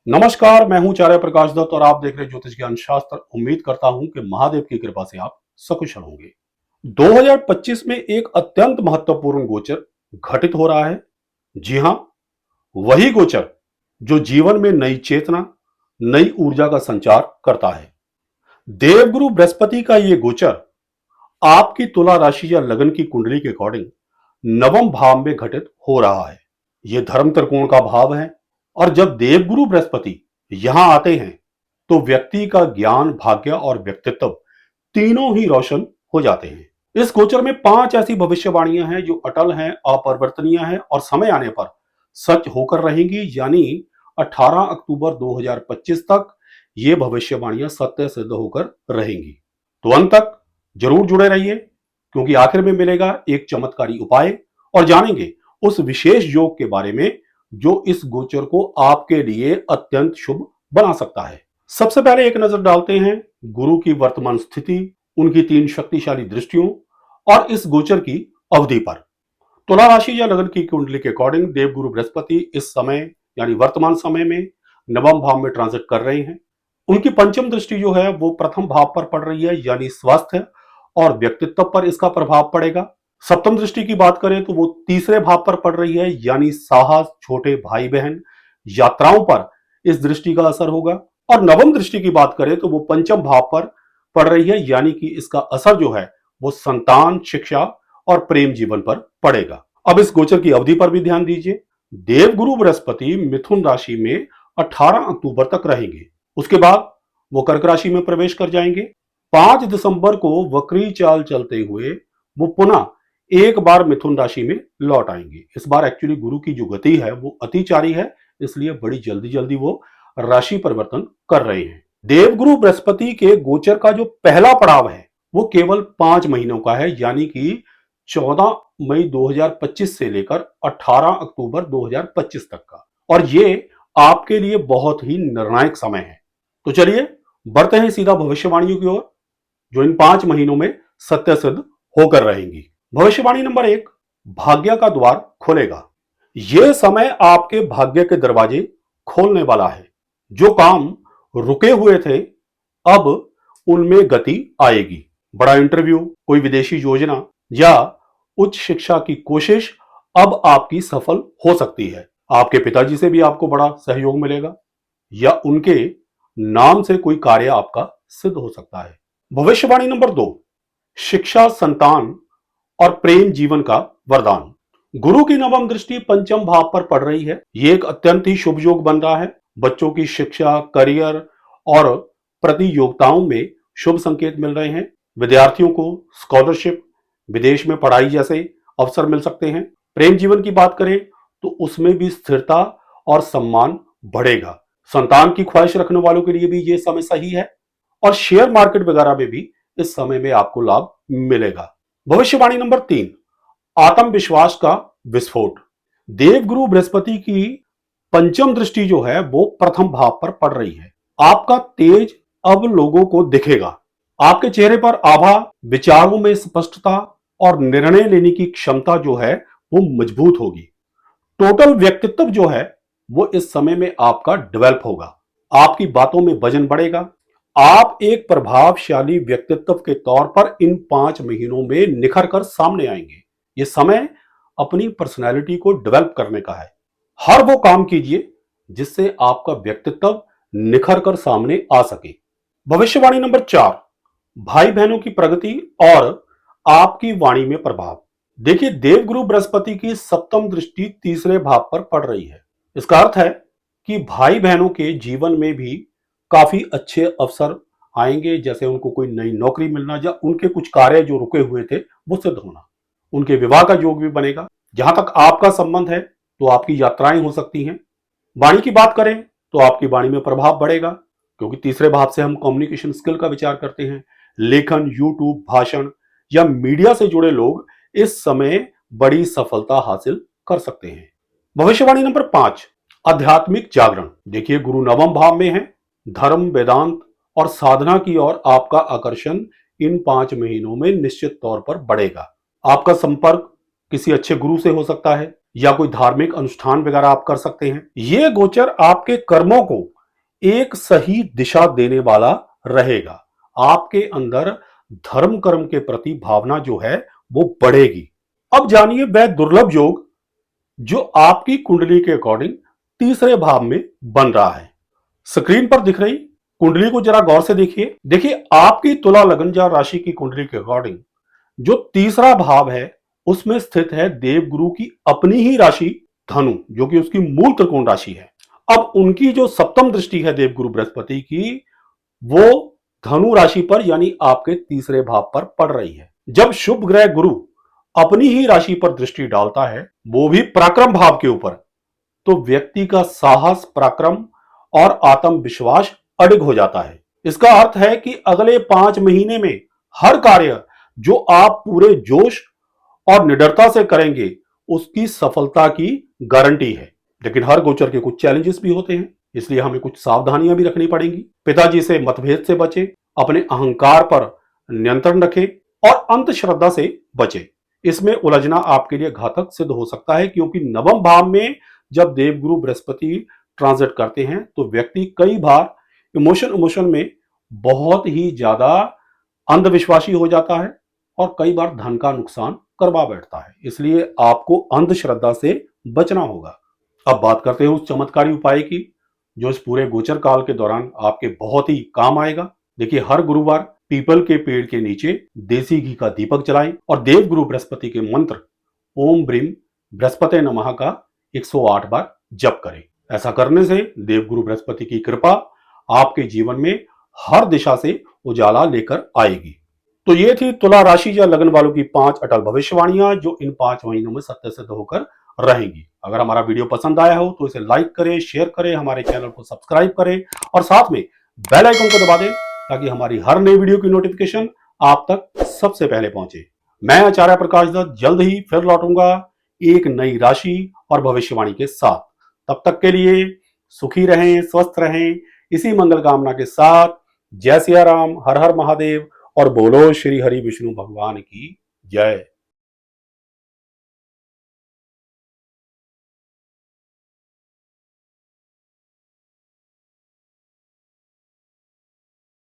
नमस्कार, मैं हूं चार्य प्रकाश दत्त और आप देख रहे हैं ज्योतिष ज्ञान शास्त्र। उम्मीद करता हूं कि महादेव की कृपा से आप सकुशल होंगे। 2025 में एक अत्यंत महत्वपूर्ण गोचर घटित हो रहा है। जी हां, वही गोचर जो जीवन में नई चेतना, नई ऊर्जा का संचार करता है। देवगुरु बृहस्पति का यह गोचर आपकी तुला राशि या लगन की कुंडली के अकॉर्डिंग नवम भाव में घटित हो रहा है। यह धर्म त्रिकोण का भाव है और जब देवगुरु बृहस्पति यहां आते हैं तो व्यक्ति का ज्ञान, भाग्य और व्यक्तित्व तीनों ही रोशन हो जाते हैं। इस गोचर में 5 ऐसी भविष्यवाणियां हैं जो अटल हैं, अपरिवर्तनीय हैं और समय आने पर सच होकर रहेंगी। यानी 18 अक्टूबर 2025 तक ये भविष्यवाणियां सत्य सिद्ध होकर रहेंगी। तो अंत तक जरूर जुड़े रहिए, क्योंकि आखिर में मिलेगा एक चमत्कारी उपाय और जानेंगे उस विशेष योग के बारे में जो इस गोचर को आपके लिए अत्यंत शुभ बना सकता है। सबसे पहले एक नजर डालते हैं गुरु की वर्तमान स्थिति, उनकी 3 शक्तिशाली दृष्टियों और इस गोचर की अवधि पर। तुला राशि या लगन की कुंडली के अकॉर्डिंग देवगुरु बृहस्पति इस समय यानी वर्तमान समय में नवम भाव में ट्रांजिट कर रहे हैं। उनकी पंचम दृष्टि जो है वो प्रथम भाव पर पड़ रही है, यानी स्वास्थ्य और व्यक्तित्व पर इसका प्रभाव पड़ेगा। सप्तम दृष्टि की बात करें तो वो तीसरे भाव पर पड़ रही है, यानी साहस, छोटे भाई बहन, यात्राओं पर इस दृष्टि का असर होगा। और नवम दृष्टि की बात करें तो वो पंचम भाव पर पड़ रही है, यानी कि इसका असर जो है वो संतान, शिक्षा और प्रेम जीवन पर पड़ेगा। अब इस गोचर की अवधि पर भी ध्यान दीजिए। देवगुरु बृहस्पति मिथुन राशि में 18 अक्टूबर तक रहेंगे। उसके बाद वो कर्क राशि में प्रवेश कर जाएंगे। 5 दिसंबर को वक्री चाल चलते हुए वो पुनः एक बार मिथुन राशि में लौट आएंगे। इस बार एक्चुअली गुरु की जो गति है वो अतिचारी है, इसलिए बड़ी जल्दी जल्दी वो राशि परिवर्तन कर रहे हैं। देवगुरु बृहस्पति के गोचर का जो पहला पड़ाव है वो केवल 5 महीनों का है, यानी कि 14 मई 2025 से लेकर 18 अक्टूबर 2025 तक का। और ये आपके लिए बहुत ही निर्णायक समय है। तो चलिए बढ़ते हैं सीधा भविष्यवाणियों की ओर, जो इन 5 महीनों में सत्य सिद्ध होकर रहेंगी। भविष्यवाणी नंबर 1, भाग्य का द्वार खोलेगा। यह समय आपके भाग्य के दरवाजे खोलने वाला है। जो काम रुके हुए थे अब उनमें गति आएगी। बड़ा इंटरव्यू, कोई विदेशी योजना या उच्च शिक्षा की कोशिश अब आपकी सफल हो सकती है। आपके पिताजी से भी आपको बड़ा सहयोग मिलेगा या उनके नाम से कोई कार्य आपका सिद्ध हो सकता है। भविष्यवाणी नंबर 2, शिक्षा, संतान और प्रेम जीवन का वरदान। गुरु की नवम दृष्टि पंचम भाव पर पड़ रही है। यह एक अत्यंत ही शुभ योग बन रहा है। बच्चों की शिक्षा, करियर और प्रतियोगिताओं में शुभ संकेत मिल रहे हैं। विद्यार्थियों को स्कॉलरशिप, विदेश में पढ़ाई जैसे अवसर मिल सकते हैं। प्रेम जीवन की बात करें तो उसमें भी स्थिरता और सम्मान बढ़ेगा। संतान की ख्वाहिश रखने वालों के लिए भी यह समय सही है और शेयर मार्केट वगैरह में भी इस समय में आपको लाभ मिलेगा। भविष्यवाणी नंबर 3, आत्मविश्वास का विस्फोट। देवगुरु बृहस्पति की पंचम दृष्टि जो है वो प्रथम भाव पर पड़ रही है। आपका तेज अब लोगों को दिखेगा। आपके चेहरे पर आभा, विचारों में स्पष्टता और निर्णय लेने की क्षमता जो है वो मजबूत होगी। टोटल व्यक्तित्व जो है वो इस समय में आपका डेवलप होगा। आपकी बातों में वजन बढ़ेगा। आप एक प्रभावशाली व्यक्तित्व के तौर पर इन 5 महीनों में निखर कर सामने आएंगे। ये समय अपनी पर्सनैलिटी को डेवलप करने का है। हर वो काम कीजिए जिससे आपका व्यक्तित्व निखर कर सामने आ सके। भविष्यवाणी नंबर 4, भाई बहनों की प्रगति और आपकी वाणी में प्रभाव। देखिए, देवगुरु बृहस्पति की सप्तम दृष्टि तीसरे भाव पर पड़ रही है। इसका अर्थ है कि भाई बहनों के जीवन में भी काफी अच्छे अवसर आएंगे, जैसे उनको कोई नई नौकरी मिलना या उनके कुछ कार्य जो रुके हुए थे वो सिद्ध होना। उनके विवाह का योग भी बनेगा। जहां तक आपका संबंध है तो आपकी यात्राएं हो सकती हैं। वाणी की बात करें तो आपकी वाणी में प्रभाव बढ़ेगा, क्योंकि तीसरे भाव से हम कम्युनिकेशन स्किल का विचार करते हैं। लेखन, यूट्यूब, भाषण या मीडिया से जुड़े लोग इस समय बड़ी सफलता हासिल कर सकते हैं। भविष्यवाणी नंबर 5, आध्यात्मिक जागरण। देखिए, गुरु नवम भाव में है। धर्म, वेदांत और साधना की ओर आपका आकर्षण इन 5 महीनों में निश्चित तौर पर बढ़ेगा। आपका संपर्क किसी अच्छे गुरु से हो सकता है या कोई धार्मिक अनुष्ठान वगैरह आप कर सकते हैं। यह गोचर आपके कर्मों को एक सही दिशा देने वाला रहेगा। आपके अंदर धर्म कर्म के प्रति भावना जो है वो बढ़ेगी। अब जानिए वह दुर्लभ योग जो आपकी कुंडली के अकॉर्डिंग तीसरे भाव में बन रहा है। स्क्रीन पर दिख रही कुंडली को जरा गौर से देखिए। देखिए आपकी तुला लगन या राशि की कुंडली के अकॉर्डिंग जो तीसरा भाव है उसमें स्थित है देवगुरु की अपनी ही राशि धनु, जो कि उसकी मूल त्रिकोण राशि है। अब उनकी जो सप्तम दृष्टि है देवगुरु बृहस्पति की, वो धनु राशि पर यानी आपके तीसरे भाव पर पड़ रही है। जब शुभ ग्रह गुरु अपनी ही राशि पर दृष्टि डालता है, वो भी पराक्रम भाव के ऊपर, तो व्यक्ति का साहस, पराक्रम और आत्मविश्वास अडिग हो जाता है। इसका अर्थ है कि अगले 5 महीने में हर कार्य जो आप पूरे जोश और निडरता से करेंगे उसकी सफलता की गारंटी है। लेकिन हर गोचर के कुछ चैलेंजेस भी होते हैं, इसलिए हमें कुछ सावधानियां भी रखनी पड़ेंगी। पिताजी से मतभेद से बचें, अपने अहंकार पर नियंत्रण रखें और अंधश्रद्धा से बचें। इसमें उलझना आपके लिए घातक सिद्ध हो सकता है, क्योंकि नवम भाव में जब देवगुरु बृहस्पति ट्रांजिट करते हैं तो व्यक्ति कई बार इमोशन में बहुत ही ज्यादा अंधविश्वासी हो जाता है और कई बार धन का नुकसान करवा बैठता है। इसलिए आपको अंधश्रद्धा से बचना होगा। अब बात करते हैं उस चमत्कारी उपाय की जो इस पूरे गोचर काल के दौरान आपके बहुत ही काम आएगा। देखिए हर गुरुवार पीपल के पेड़ के नीचे देसी घी का दीपक जलाएं और देवगुरु बृहस्पति के मंत्र ओम ब्रीम बृहस्पति नमः का 108 बार जप करें। ऐसा करने से देवगुरु बृहस्पति की कृपा आपके जीवन में हर दिशा से उजाला लेकर आएगी। तो ये थी तुला राशि या लगन वालों की 5 अटल भविष्यवाणियां जो इन 5 महीनों में सत्य सिद्ध होकर रहेंगी। अगर हमारा वीडियो पसंद आया हो तो इसे लाइक करें, शेयर करें, हमारे चैनल को सब्सक्राइब करें और साथ में बेल आइकन को दबा दें ताकि हमारी हर नई वीडियो की नोटिफिकेशन आप तक सबसे पहले पहुंचे। मैं आचार्य प्रकाश दत्त जल्द ही फिर लौटूंगा एक नई राशि और भविष्यवाणी के साथ। तब तक के लिए सुखी रहें, स्वस्थ रहें, इसी मंगल कामना के साथ जय सिया राम, हर हर महादेव और बोलो श्री हरि विष्णु भगवान की जय।